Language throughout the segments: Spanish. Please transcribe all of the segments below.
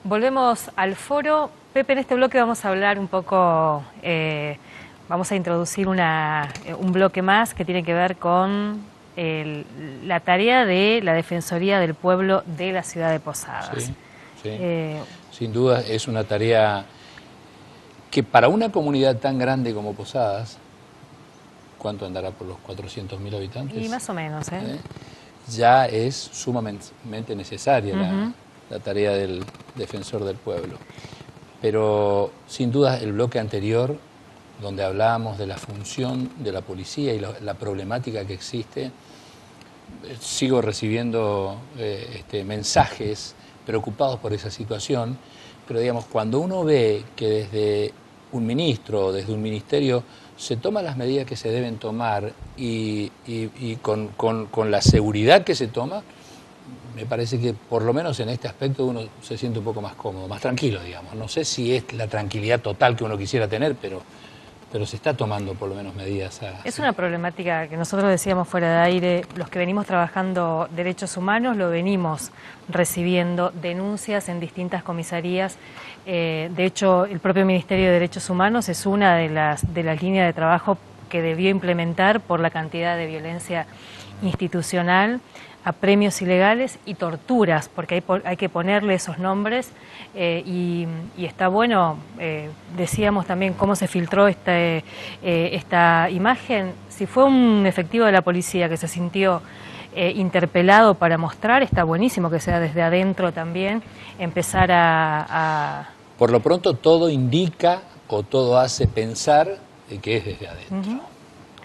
Volvemos al foro. Pepe, en este bloque vamos a hablar un poco, vamos a introducir un bloque más que tiene que ver con la tarea de la Defensoría del Pueblo de la ciudad de Posadas. Sí, sí. Sin duda es una tarea que para una comunidad tan grande como Posadas, ¿cuánto andará por los 400.000 habitantes? Y más o menos, ya es sumamente necesaria la tarea del defensor del pueblo. Pero sin duda el bloque anterior, donde hablábamos de la función de la policía y la problemática que existe, sigo recibiendo mensajes preocupados por esa situación, pero digamos, cuando uno ve que desde un ministro o desde un ministerio se toman las medidas que se deben tomar y con la seguridad que se toma, me parece que por lo menos en este aspecto uno se siente un poco más cómodo, más tranquilo, digamos. No sé si es la tranquilidad total que uno quisiera tener, pero se está tomando por lo menos medidas. Es una problemática que nosotros decíamos fuera de aire, los que venimos trabajando derechos humanos lo venimos recibiendo denuncias en distintas comisarías. De hecho, el propio Ministerio de Derechos Humanos es una de las líneas de trabajo que debió implementar por la cantidad de violencia institucional, apremios ilegales y torturas, porque hay que ponerle esos nombres y está bueno, decíamos también cómo se filtró esta imagen. Si fue un efectivo de la policía que se sintió interpelado para mostrar, está buenísimo que sea desde adentro también, empezar a... Por lo pronto todo indica o todo hace pensar que es desde adentro.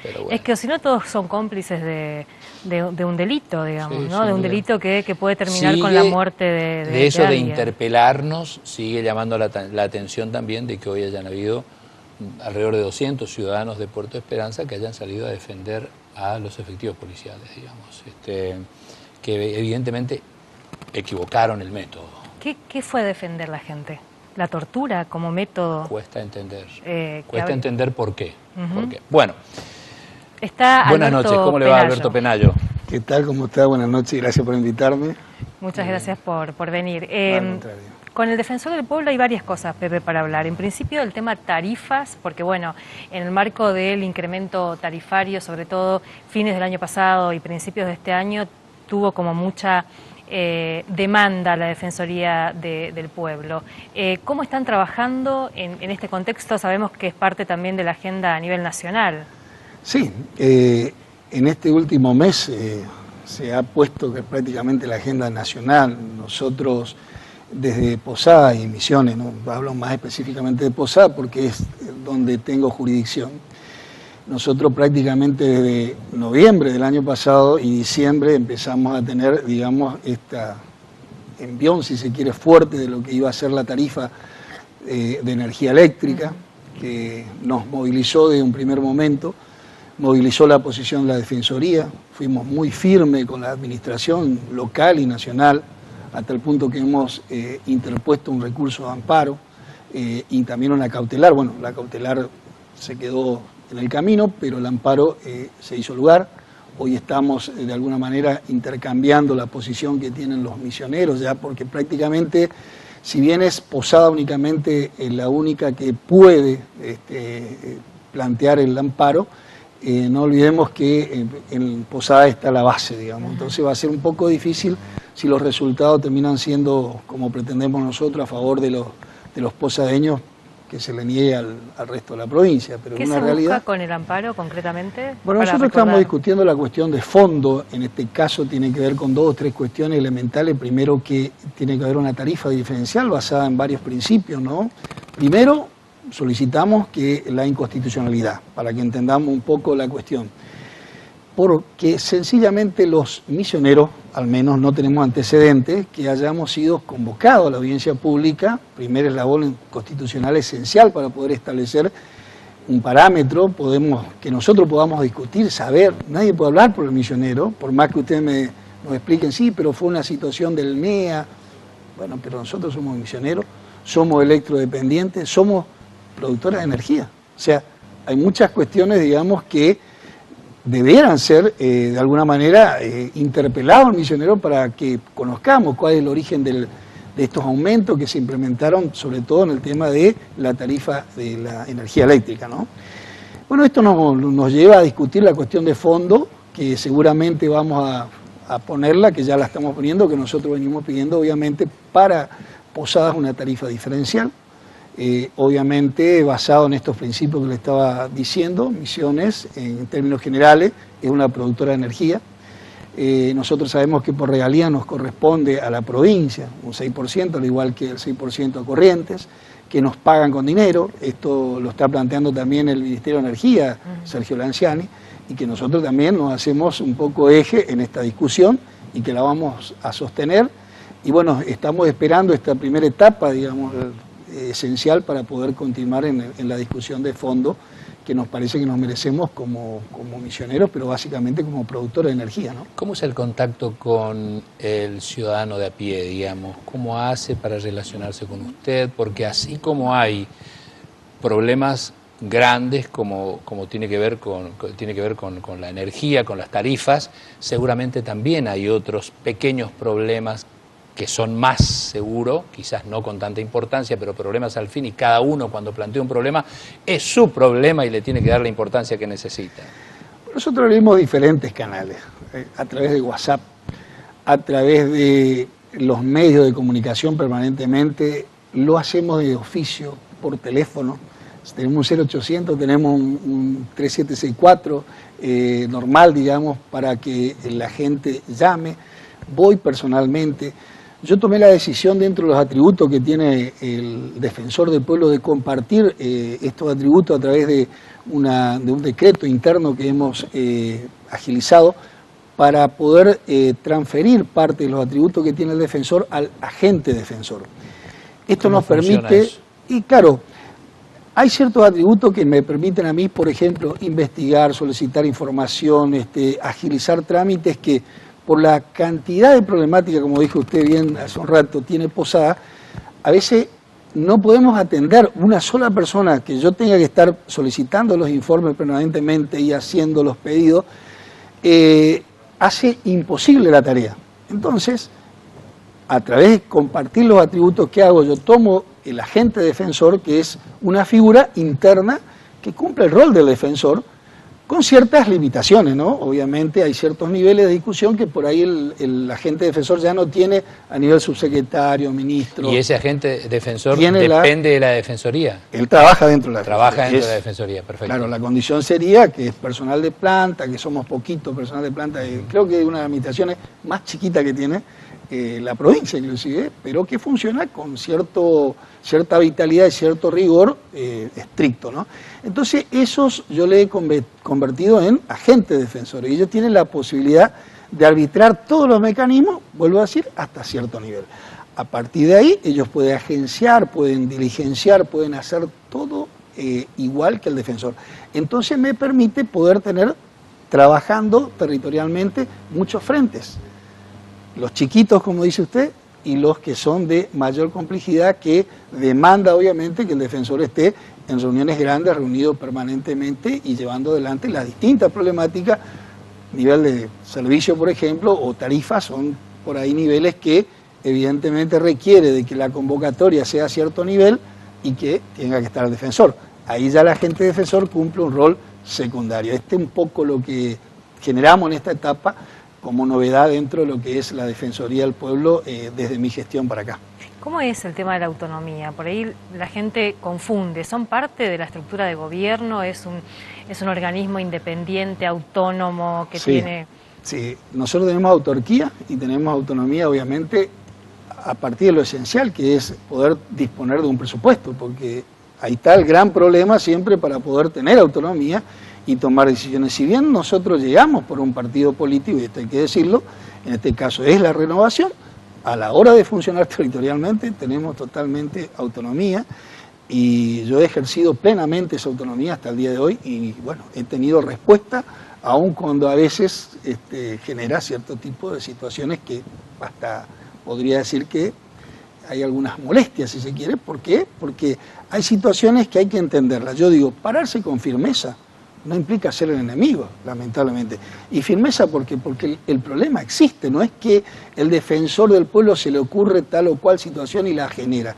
Pero bueno. Es que si no todos son cómplices de un delito, digamos, sí, ¿no? De un delito que puede terminar con la muerte de eso de alguien. interpelarnos sigue llamando la atención también de que hoy hayan habido alrededor de 200 ciudadanos de Puerto Esperanza que hayan salido a defender a los efectivos policiales, digamos, que evidentemente equivocaron el método. ¿Qué fue defender la gente? ¿La tortura como método? Cuesta entender. Cuesta entender por qué. ¿Por qué? Bueno. Buenas noches, ¿cómo le va Alberto Penayo? ¿Qué tal? ¿Cómo está? Buenas noches y gracias por invitarme. Muchas gracias por venir. Contrario. Con el Defensor del Pueblo hay varias cosas, Pepe, para hablar. En principio el tema tarifas, porque bueno, en el marco del incremento tarifario, sobre todo fines del año pasado y principios de este año, tuvo como mucha demanda la Defensoría del Pueblo. ¿Cómo están trabajando en este contexto? Sabemos que es parte también de la agenda a nivel nacional. Sí, en este último mes se ha puesto que prácticamente la agenda nacional. Nosotros desde Posadas y Misiones, ¿no? Hablo más específicamente de Posadas porque es donde tengo jurisdicción. Nosotros prácticamente desde noviembre del año pasado y diciembre empezamos a tener, digamos, esta envión, si se quiere, fuerte de lo que iba a ser la tarifa de energía eléctrica, que nos movilizó de un primer momento, movilizó la posición de la Defensoría, fuimos muy firmes con la administración local y nacional, hasta el punto que hemos interpuesto un recurso de amparo y también una cautelar. Bueno, la cautelar se quedó en el camino, pero el amparo se hizo lugar. Hoy estamos de alguna manera intercambiando la posición que tienen los misioneros, ya porque prácticamente, si bien es Posada únicamente la única que puede plantear el amparo, no olvidemos que en Posada está la base, digamos. Entonces va a ser un poco difícil si los resultados terminan siendo como pretendemos nosotros, a favor de los posadeños, que se le niegue al resto de la provincia. Pero ¿Qué una se realidad... busca con el amparo concretamente? Bueno, nosotros estamos discutiendo la cuestión de fondo. En este caso tiene que ver con 2 o 3 cuestiones elementales. Primero, que tiene que haber una tarifa diferencial basada en varios principios, ¿no? Primero, solicitamos que la inconstitucionalidad, para que entendamos un poco la cuestión. Porque sencillamente los misioneros, al menos no tenemos antecedentes, que hayamos sido convocados a la audiencia pública, primer eslabón constitucional esencial para poder establecer un parámetro, que nosotros podamos discutir, saber. Nadie puede hablar por el misionero, por más que ustedes nos expliquen, sí, pero fue una situación del MEA. Bueno, pero nosotros somos misioneros, somos electrodependientes, somos productores de energía. O sea, hay muchas cuestiones, digamos, que debieran ser, de alguna manera, interpelados al misionero para que conozcamos cuál es el origen de estos aumentos que se implementaron, sobre todo en el tema de la tarifa de la energía eléctrica, ¿no? Bueno, esto nos lleva a discutir la cuestión de fondo, que seguramente vamos a ponerla, que ya la estamos poniendo, que nosotros venimos pidiendo, obviamente, para Posadas una tarifa diferencial, obviamente basado en estos principios que le estaba diciendo. Misiones, en términos generales, es una productora de energía. Nosotros sabemos que por regalía nos corresponde a la provincia un 6%, al igual que el 6% a Corrientes, que nos pagan con dinero. Esto lo está planteando también el Ministerio de Energía, Sergio Lanciani, y que nosotros también nos hacemos un poco eje en esta discusión y que la vamos a sostener. Y bueno, estamos esperando esta primera etapa, digamos, esencial para poder continuar en la discusión de fondo que nos parece que nos merecemos como misioneros, pero básicamente como productores de energía, ¿no? ¿Cómo es el contacto con el ciudadano de a pie, digamos? ¿Cómo hace para relacionarse con usted? Porque así como hay problemas grandes como tiene que ver con la energía, con las tarifas, seguramente también hay otros pequeños problemas que son más seguro, quizás no con tanta importancia, pero problemas al fin, y cada uno cuando plantea un problema es su problema y le tiene que dar la importancia que necesita. Nosotros abrimos diferentes canales, a través de WhatsApp, a través de los medios de comunicación permanentemente, lo hacemos de oficio, por teléfono. Tenemos un 0800, tenemos un 3764 normal, digamos, para que la gente llame. Voy personalmente. Yo tomé la decisión, dentro de los atributos que tiene el defensor del pueblo, de compartir estos atributos a través de un decreto interno que hemos agilizado para poder transferir parte de los atributos que tiene el defensor al agente defensor. Esto nos permite, y claro, hay ciertos atributos que me permiten a mí, por ejemplo, investigar, solicitar información, agilizar trámites que, por la cantidad de problemática, como dijo usted bien hace un rato, tiene Posada, a veces no podemos atender una sola persona que yo tenga que estar solicitando los informes permanentemente y haciendo los pedidos, hace imposible la tarea. Entonces, a través de compartir los atributos que hago, yo tomo el agente defensor, que es una figura interna que cumple el rol del defensor, con ciertas limitaciones, ¿no? Obviamente hay ciertos niveles de discusión que por ahí el agente defensor ya no tiene a nivel subsecretario, ministro. ¿Y ese agente defensor depende de la defensoría? Él trabaja dentro de la defensoría. Trabaja dentro de la defensoría, perfecto. Claro, la condición sería que es personal de planta, que somos poquito personal de planta, creo que es una de las limitaciones más chiquitas que tiene la provincia inclusive, pero que funciona con cierta vitalidad y cierto rigor estricto, ¿no? Entonces esos yo le he convertido en agentes defensores y ellos tienen la posibilidad de arbitrar todos los mecanismos, vuelvo a decir, hasta cierto nivel. A partir de ahí ellos pueden agenciar, pueden diligenciar, pueden hacer todo igual que el defensor. Entonces me permite poder tener, trabajando territorialmente, muchos frentes. Los chiquitos, como dice usted, y los que son de mayor complejidad, que demanda obviamente que el defensor esté en reuniones grandes, reunido permanentemente y llevando adelante las distintas problemáticas. Nivel de servicio, por ejemplo, o tarifas, son por ahí niveles que evidentemente requiere de que la convocatoria sea a cierto nivel y que tenga que estar el defensor. Ahí ya el agente defensor cumple un rol secundario. Este es un poco lo que generamos en esta etapa como novedad dentro de lo que es la Defensoría del Pueblo desde mi gestión para acá. ¿Cómo es el tema de la autonomía? Por ahí la gente confunde. ¿Son parte de la estructura de gobierno? ¿Es un organismo independiente, autónomo, que tiene...? Sí, nosotros tenemos autarquía y tenemos autonomía, obviamente, a partir de lo esencial, que es poder disponer de un presupuesto, porque ahí está el gran problema siempre para poder tener autonomía y tomar decisiones. Si bien nosotros llegamos por un partido político, y esto hay que decirlo, en este caso es la Renovación, a la hora de funcionar territorialmente tenemos totalmente autonomía y yo he ejercido plenamente esa autonomía hasta el día de hoy y bueno, he tenido respuesta, aun cuando a veces genera cierto tipo de situaciones que hasta podría decir que hay algunas molestias, si se quiere. ¿Por qué? Porque hay situaciones que hay que entenderlas. Yo digo, pararse con firmeza, no implica ser el enemigo, lamentablemente. Y firmeza porque el problema existe, no es que el defensor del pueblo se le ocurre tal o cual situación y la genera.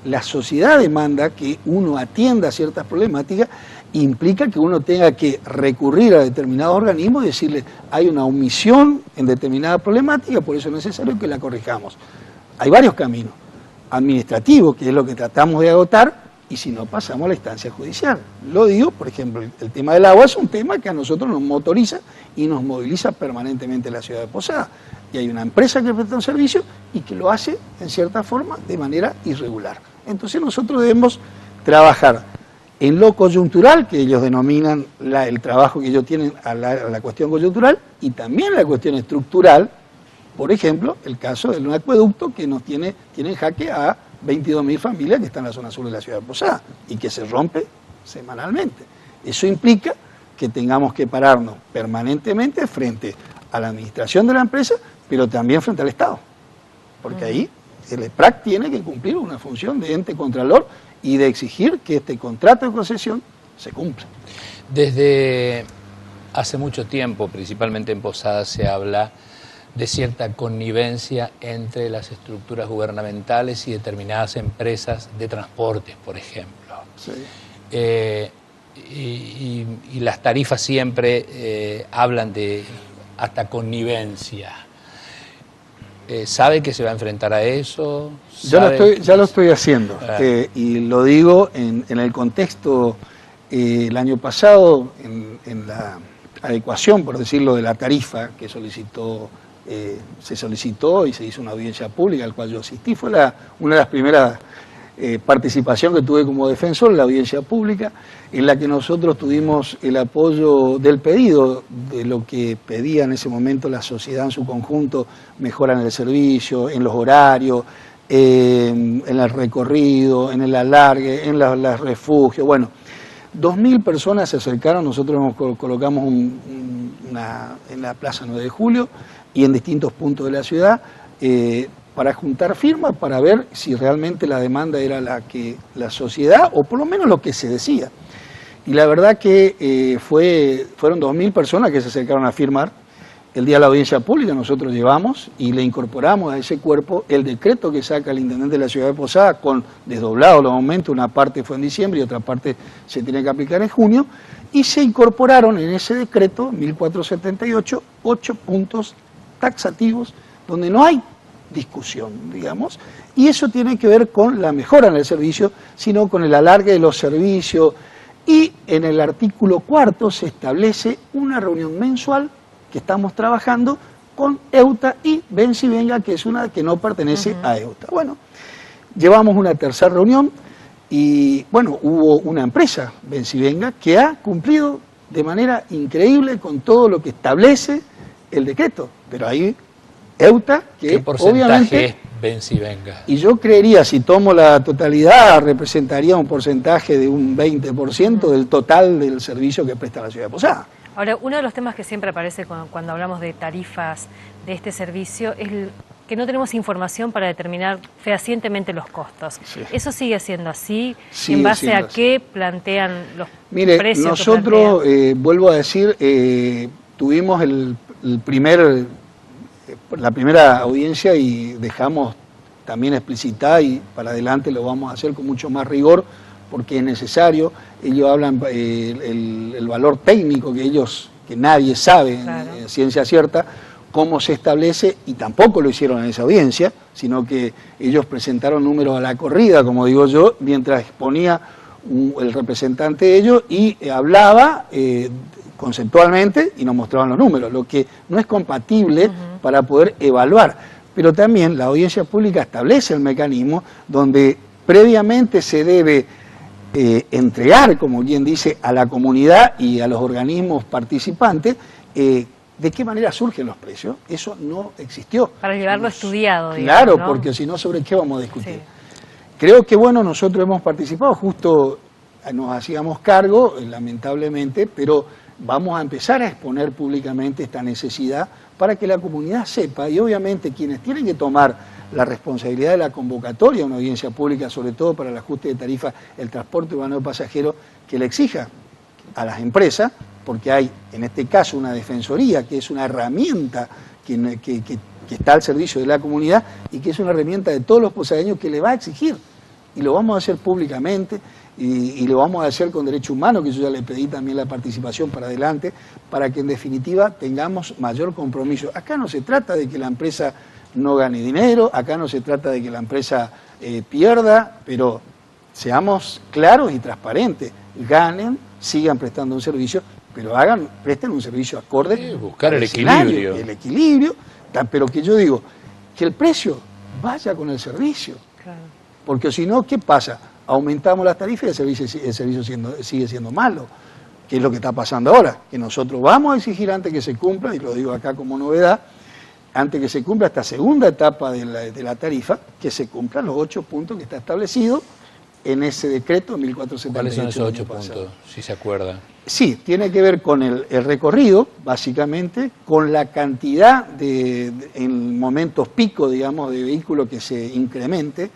La sociedad demanda que uno atienda ciertas problemáticas, implica que uno tenga que recurrir a determinados organismos y decirle, hay una omisión en determinada problemática, por eso es necesario que la corrijamos. Hay varios caminos. Administrativo, que es lo que tratamos de agotar, y si no, pasamos a la instancia judicial. Lo digo, por ejemplo, el tema del agua es un tema que a nosotros nos motoriza y nos moviliza permanentemente en la ciudad de Posada. Y hay una empresa que presta un servicio y que lo hace, en cierta forma, de manera irregular. Entonces nosotros debemos trabajar en lo coyuntural, que ellos denominan el trabajo que ellos tienen a la cuestión coyuntural, y también la cuestión estructural. Por ejemplo, el caso de un acueducto que nos tiene en jaque a 22.000 familias que están en la zona sur de la ciudad de Posada y que se rompe semanalmente. Eso implica que tengamos que pararnos permanentemente frente a la administración de la empresa, pero también frente al Estado. Porque ahí el EPRAC tiene que cumplir una función de ente contralor y de exigir que este contrato de concesión se cumpla. Desde hace mucho tiempo, principalmente en Posada, se habla de cierta connivencia entre las estructuras gubernamentales y determinadas empresas de transportes, por ejemplo. Sí. Y las tarifas siempre hablan de hasta connivencia. ¿Sabe que se va a enfrentar a eso? Ya lo estoy haciendo, y lo digo en el contexto, el año pasado, en la adecuación, por decirlo, de la tarifa que se solicitó y se hizo una audiencia pública al cual yo asistí. Fue una de las primeras participaciones que tuve como defensor en la audiencia pública, en la que nosotros tuvimos el apoyo del pedido, de lo que pedía en ese momento la sociedad en su conjunto, mejora en el servicio, en los horarios, en el recorrido, en el alargue, en los refugios. Bueno, 2.000 personas se acercaron, nosotros nos colocamos en la Plaza 9 de Julio y en distintos puntos de la ciudad para juntar firmas, para ver si realmente la demanda era la que la sociedad, o por lo menos lo que se decía. Y la verdad que fueron 2.000 personas que se acercaron a firmar. El día de la audiencia pública nosotros llevamos y le incorporamos a ese cuerpo el decreto que saca el intendente de la ciudad de Posada, con desdoblado los aumentos, una parte fue en diciembre y otra parte se tiene que aplicar en junio, y se incorporaron en ese decreto, 1478, 8 puntos taxativos donde no hay discusión, digamos, y eso tiene que ver con la mejora en el servicio, sino con el alargue de los servicios, y en el artículo 4 se establece una reunión mensual que estamos trabajando con EUTA y Ven Si Venga, que es una que no pertenece a EUTA. Bueno, llevamos una tercera reunión y, bueno, hubo una empresa, Ven Si Venga, que ha cumplido de manera increíble con todo lo que establece el decreto, pero ahí EUTA, que ¿qué porcentaje obviamente es Ven Si Venga? Y yo creería, si tomo la totalidad, representaría un porcentaje de un 20% del total del servicio que presta la ciudad de Posada. Ahora, uno de los temas que siempre aparece cuando hablamos de tarifas de este servicio es que no tenemos información para determinar fehacientemente los costos. Sí. ¿Eso sigue siendo así? ¿En base a qué plantean los precios? Mire, nosotros, vuelvo a decir, tuvimos la primera audiencia y dejamos también explicitada, y para adelante lo vamos a hacer con mucho más rigor, porque es necesario. Ellos hablan el valor técnico que nadie sabe, claro, en ciencia cierta, cómo se establece, y tampoco lo hicieron en esa audiencia, sino que ellos presentaron números a la corrida, como digo yo, mientras exponía el representante de ellos y hablaba conceptualmente y nos mostraban los números, lo que no es compatible para poder evaluar. Pero también la audiencia pública establece el mecanismo donde previamente se debe entregar, como quien dice, a la comunidad y a los organismos participantes de qué manera surgen los precios. Eso no existió. Para llevarlo estudiado, digamos, claro, ¿no? Porque si no, ¿sobre qué vamos a discutir? Sí. Creo que, bueno, nosotros hemos participado, justo nos hacíamos cargo, lamentablemente, pero vamos a empezar a exponer públicamente esta necesidad para que la comunidad sepa, y obviamente quienes tienen que tomar la responsabilidad de la convocatoria a una audiencia pública, sobre todo para el ajuste de tarifa, el transporte urbano de pasajeros, que le exija a las empresas, porque hay en este caso una defensoría que es una herramienta que está al servicio de la comunidad y que es una herramienta de todos los posadeños que le va a exigir, y lo vamos a hacer públicamente y lo vamos a hacer con derechos humanos, que yo ya le pedí también la participación para adelante, para que en definitiva tengamos mayor compromiso. Acá no se trata de que la empresa no gane dinero, acá no se trata de que la empresa pierda, pero seamos claros y transparentes, ganen, sigan prestando un servicio, pero presten un servicio acorde. Buscar el equilibrio. El equilibrio, pero que yo digo, que el precio vaya con el servicio. Claro. Porque si no, ¿qué pasa? Aumentamos las tarifas y el servicio sigue siendo malo, que es lo que está pasando ahora, que nosotros vamos a exigir antes que se cumpla, y lo digo acá como novedad, antes que se cumpla esta segunda etapa de la tarifa, que se cumplan los 8 puntos que está establecido en ese decreto 1478. ¿Cuáles son esos 8 puntos, si se acuerda? Sí, tiene que ver con el recorrido, básicamente, con la cantidad en momentos pico, digamos, de vehículos que se incremente.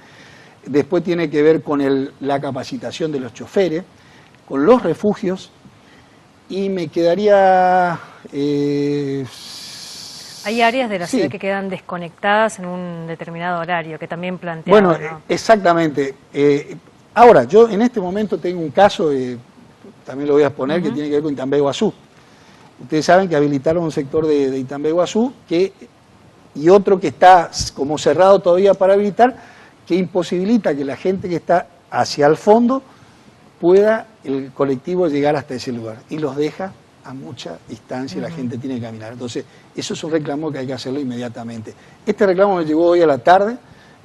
Después tiene que ver con la capacitación de los choferes, con los refugios, y me quedaría... Hay áreas de la sí. ciudad que quedan desconectadas en un determinado horario, que también plantean. Bueno, ¿no? Exactamente. Ahora, yo en este momento tengo un caso, también lo voy a exponer, que tiene que ver con Itambé-Guazú. Ustedes saben que habilitaron un sector de Itambé-Guazú y otro que está como cerrado todavía para habilitar, que imposibilita que la gente que está hacia el fondo pueda el colectivo llegar hasta ese lugar y los deja a mucha distancia y la gente tiene que caminar. Entonces, eso es un reclamo que hay que hacerlo inmediatamente. Este reclamo me llegó hoy a la tarde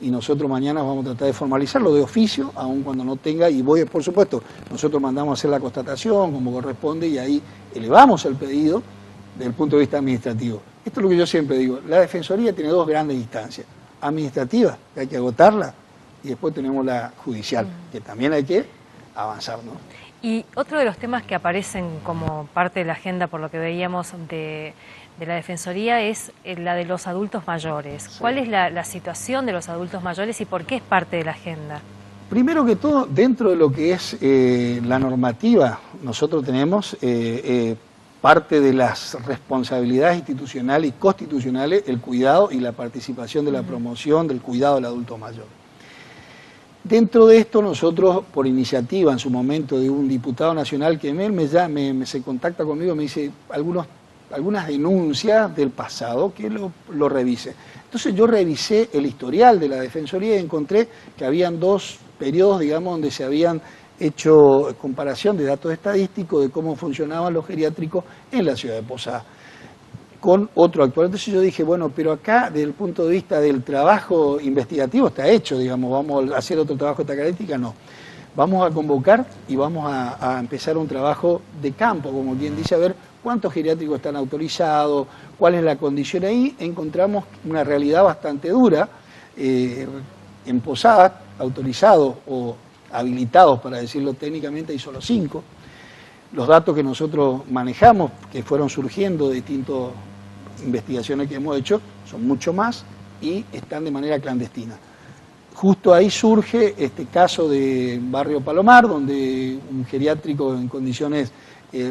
y nosotros mañana vamos a tratar de formalizarlo de oficio, aun cuando no tenga, y por supuesto, nosotros mandamos a hacer la constatación como corresponde y ahí elevamos el pedido desde el punto de vista administrativo. Esto es lo que yo siempre digo, la Defensoría tiene dos grandes instancias, administrativa, que hay que agotarla, y después tenemos la judicial, que también hay que avanzar, ¿no? Y otro de los temas que aparecen como parte de la agenda, por lo que veíamos de la Defensoría, es la de los adultos mayores. Sí. ¿Cuál es la situación de los adultos mayores y por qué es parte de la agenda? Primero que todo, dentro de lo que es la normativa, nosotros tenemos parte de las responsabilidades institucionales y constitucionales, el cuidado y la participación de la promoción del cuidado del adulto mayor. Dentro de esto nosotros, por iniciativa en su momento de un diputado nacional que se contacta conmigo y me dice algunas denuncias del pasado que lo revise. Entonces yo revisé el historial de la Defensoría y encontré que habían 2 periodos, digamos, donde se habían hecho comparación de datos estadísticos de cómo funcionaban los geriátricos en la ciudad de Posadas con otro actual. Entonces yo dije, bueno, pero acá desde el punto de vista del trabajo investigativo está hecho, digamos, vamos a hacer otro trabajo de esta característica, no. Vamos a convocar y vamos a empezar un trabajo de campo, como quien dice, a ver cuántos geriátricos están autorizados, cuál es la condición ahí. Encontramos una realidad bastante dura, en Posadas, autorizados o habilitados, para decirlo técnicamente, hay solo 5. Los datos que nosotros manejamos, que fueron surgiendo de distintas investigaciones que hemos hecho, son mucho más y están de manera clandestina. Justo ahí surge este caso de Barrio Palomar, donde un geriátrico en condiciones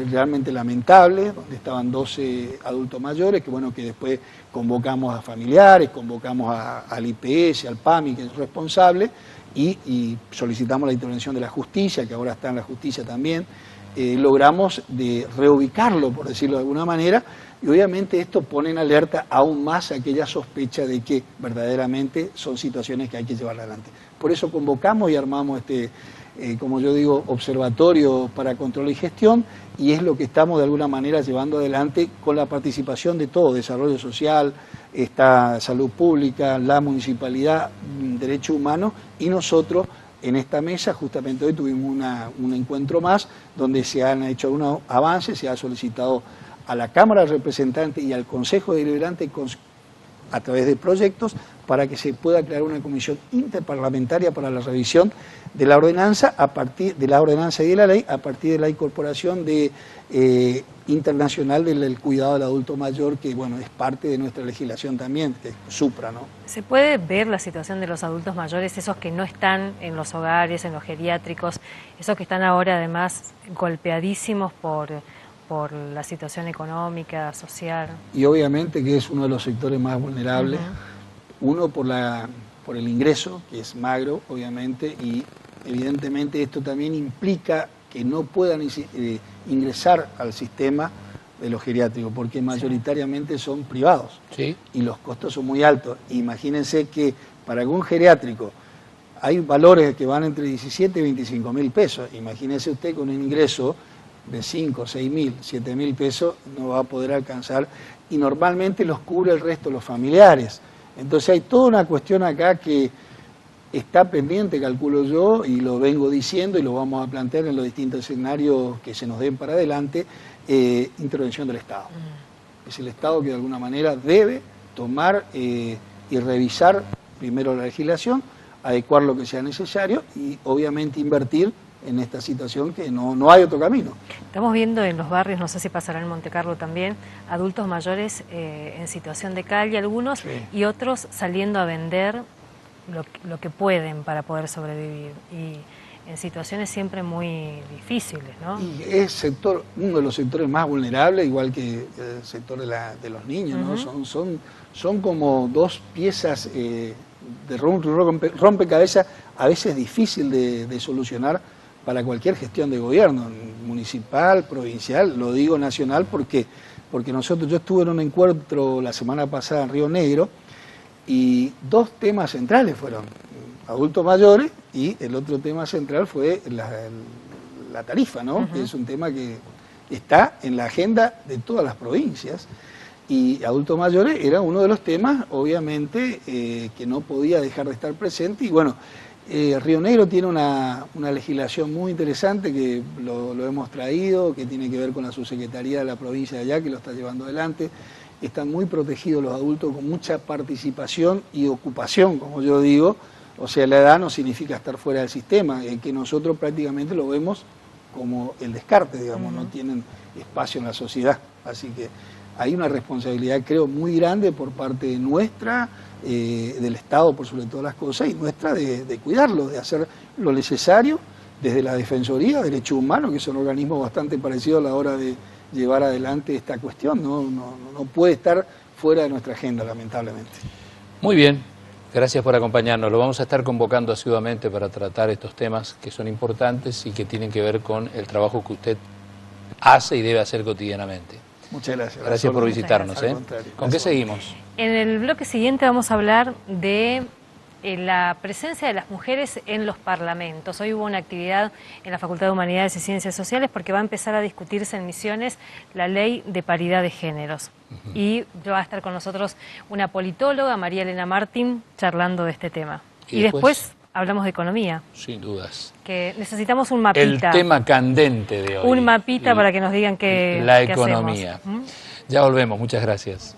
realmente lamentables, donde estaban 12 adultos mayores, que bueno, que después convocamos a familiares, convocamos al IPS, al PAMI, que es responsable, y solicitamos la intervención de la justicia, que ahora está en la justicia también. Logramos de reubicarlo, por decirlo de alguna manera, y obviamente esto pone en alerta aún más aquella sospecha de que verdaderamente son situaciones que hay que llevar adelante. Por eso convocamos y armamos como yo digo, observatorio para control y gestión, y es lo que estamos de alguna manera llevando adelante con la participación de todo, desarrollo social, salud pública, la municipalidad, derechos humanos, y nosotros. En esta mesa, justamente hoy tuvimos un encuentro más donde se han hecho algunos avances, se ha solicitado a la Cámara de Representantes y al Consejo Deliberante a través de proyectos para que se pueda crear una comisión interparlamentaria para la revisión de la ordenanza a partir de la ordenanza y de la ley a partir de la incorporación de internacional del cuidado del adulto mayor, que bueno, es parte de nuestra legislación también, que es supra, ¿no? ¿Se puede ver la situación de los adultos mayores, esos que no están en los hogares, en los geriátricos, esos que están ahora además golpeadísimos por la situación económica, social? Y obviamente que es uno de los sectores más vulnerables, uno por el ingreso, que es magro, obviamente, y evidentemente esto también implica que no puedan ingresar al sistema de los geriátricos, porque mayoritariamente son privados, ¿sí? Y los costos son muy altos. Imagínense que para algún geriátrico hay valores que van entre 17 y 25 mil pesos. Imagínense usted con un ingreso de 5, 6 mil, 7 mil pesos, no va a poder alcanzar, y normalmente los cubre el resto de los familiares. Entonces hay toda una cuestión acá que está pendiente, calculo yo, y lo vengo diciendo y lo vamos a plantear en los distintos escenarios que se nos den para adelante, intervención del Estado. Es el Estado que de alguna manera debe tomar y revisar primero la legislación, adecuar lo que sea necesario y obviamente invertir en esta situación, que no hay otro camino. Estamos viendo en los barrios, no sé si pasará en Monte Carlo también, adultos mayores en situación de calle, algunos, sí, y otros saliendo a vender lo que pueden para poder sobrevivir, y en situaciones siempre muy difíciles, ¿no? Y es uno de los sectores más vulnerables, igual que el sector de los niños, ¿no? Son como dos piezas de rompecabezas, a veces difícil de solucionar para cualquier gestión de gobierno, municipal, provincial, lo digo nacional porque yo estuve en un encuentro la semana pasada en Río Negro y dos temas centrales fueron adultos mayores y el otro tema central fue la tarifa, ¿no? Que es un tema que está en la agenda de todas las provincias y adultos mayores era uno de los temas, obviamente, que no podía dejar de estar presente y bueno, Río Negro tiene una legislación muy interesante que lo hemos traído, que tiene que ver con la subsecretaría de la provincia de allá, que lo está llevando adelante. Están muy protegidos los adultos con mucha participación y ocupación, como yo digo. O sea, la edad no significa estar fuera del sistema, que nosotros prácticamente lo vemos como el descarte, digamos, no tienen espacio en la sociedad. Así que hay una responsabilidad, creo, muy grande por parte nuestra, del Estado por sobre todas las cosas, y nuestra de cuidarlo, de hacer lo necesario desde la Defensoría de Derechos Humanos, que son organismos bastante parecidos a la hora de llevar adelante esta cuestión. No puede estar fuera de nuestra agenda, lamentablemente. Muy bien, gracias por acompañarnos. Lo vamos a estar convocando asiduamente para tratar estos temas que son importantes y que tienen que ver con el trabajo que usted hace y debe hacer cotidianamente. Muchas gracias. Gracias por visitarnos. ¿Con qué seguimos? En el bloque siguiente vamos a hablar de la presencia de las mujeres en los parlamentos. Hoy hubo una actividad en la Facultad de Humanidades y Ciencias Sociales porque va a empezar a discutirse en Misiones la ley de paridad de géneros. Y va a estar con nosotros una politóloga, María Elena Martín, charlando de este tema. Y después hablamos de economía. Sin dudas. Que necesitamos un mapita. El tema candente de hoy. Un mapita para que nos digan qué la qué economía. hacemos. Ya volvemos, muchas gracias.